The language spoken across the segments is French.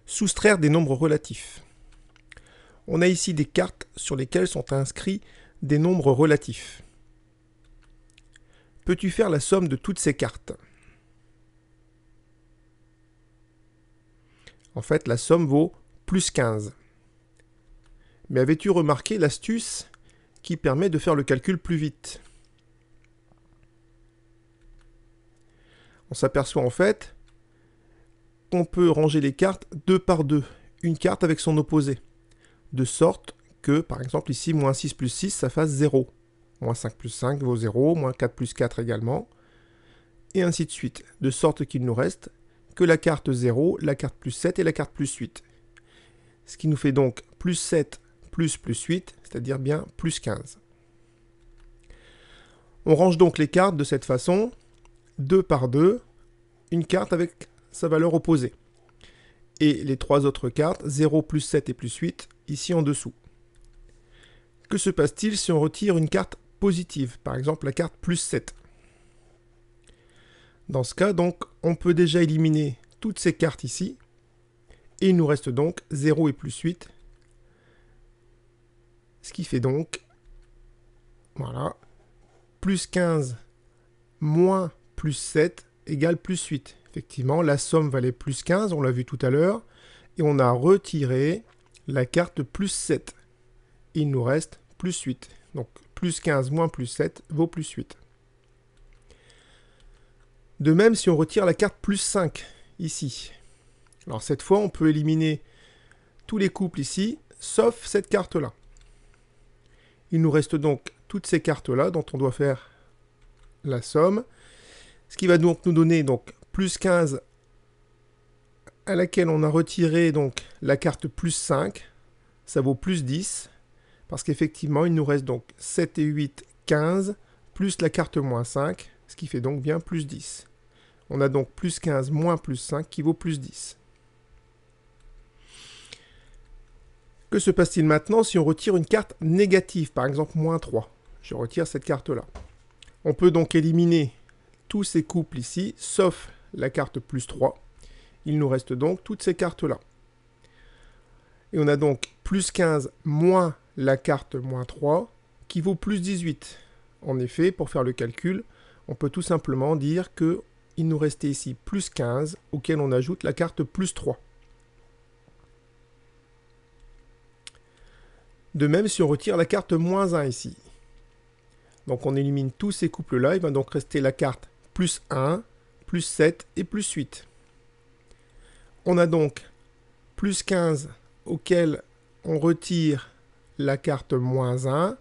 Soustraire des nombres relatifs. On a ici des cartes sur lesquelles sont inscrits des nombres relatifs. Peux-tu faire la somme de toutes ces cartes? En fait, la somme vaut plus 15. Mais avais-tu remarqué l'astuce qui permet de faire le calcul plus vite? On s'aperçoit en fait qu'on peut ranger les cartes deux par deux, une carte avec son opposé, de sorte que, par exemple ici, moins 6 plus 6, ça fasse 0. Moins 5 plus 5 vaut 0, moins 4 plus 4 également, et ainsi de suite, de sorte qu'il nous reste que la carte 0, la carte plus 7 et la carte plus 8. Ce qui nous fait donc plus 7 plus 8, c'est-à-dire bien plus 15. On range donc les cartes de cette façon, deux par deux, une carte avec sa valeur opposée. Et les trois autres cartes, 0, plus 7 et plus 8, ici en dessous. Que se passe-t-il si on retire une carte positive, par exemple la carte plus 7? Dans ce cas, donc, on peut déjà éliminer toutes ces cartes ici, et il nous reste donc 0 et plus 8, ce qui fait donc, voilà, plus 15 moins plus 7 égale plus 8. Effectivement, la somme valait plus 15, on l'a vu tout à l'heure, et on a retiré la carte plus 7. Il nous reste plus 8. Donc, plus 15 moins plus 7 vaut plus 8. De même, si on retire la carte plus 5, ici. Alors, cette fois, on peut éliminer tous les couples ici, sauf cette carte-là. Il nous reste donc toutes ces cartes-là dont on doit faire la somme. Ce qui va donc nous donner donc plus 15 à laquelle on a retiré donc la carte plus 5. Ça vaut plus 10. Parce qu'effectivement, il nous reste donc 7 et 8, 15, plus la carte moins 5, ce qui fait donc bien plus 10. On a donc plus 15 moins plus 5 qui vaut plus 10. Que se passe-t-il maintenant si on retire une carte négative, par exemple moins 3? Je retire cette carte-là. On peut donc éliminer tous ces couples ici, sauf la carte plus 3. Il nous reste donc toutes ces cartes-là. Et on a donc plus 15 moins la carte moins 3, qui vaut plus 18. En effet, pour faire le calcul, on peut tout simplement dire qu'il nous restait ici plus 15, auquel on ajoute la carte plus 3. De même, si on retire la carte moins 1 ici. Donc on élimine tous ces couples-là, il va donc rester la carte plus 1, plus 7 et plus 8. On a donc plus 15 auquel on retire la carte moins 1,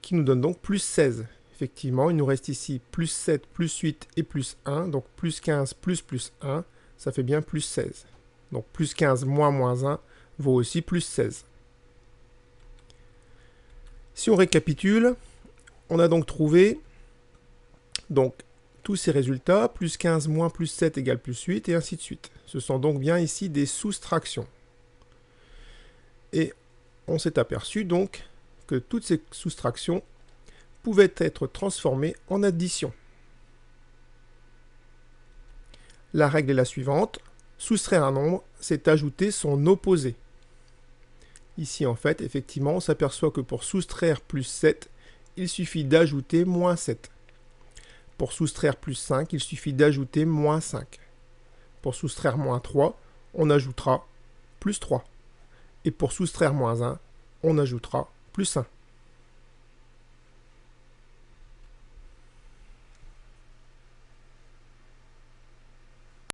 qui nous donne donc plus 16. Effectivement, il nous reste ici plus 7, plus 8 et plus 1, donc plus 15 plus 1, ça fait bien plus 16. Donc plus 15 moins moins 1 vaut aussi plus 16. Si on récapitule, on a donc trouvé donc, tous ces résultats, plus 15 moins plus 7 égale plus 8, et ainsi de suite. Ce sont donc bien ici des soustractions. Et on s'est aperçu donc que toutes ces soustractions pouvaient être transformées en addition. La règle est la suivante. Soustraire un nombre, c'est ajouter son opposé. Ici, en fait, effectivement, on s'aperçoit que pour soustraire plus 7, il suffit d'ajouter moins 7. Pour soustraire plus 5, il suffit d'ajouter moins 5. Pour soustraire moins 3, on ajoutera plus 3. Et pour soustraire moins 1, on ajoutera plus 1.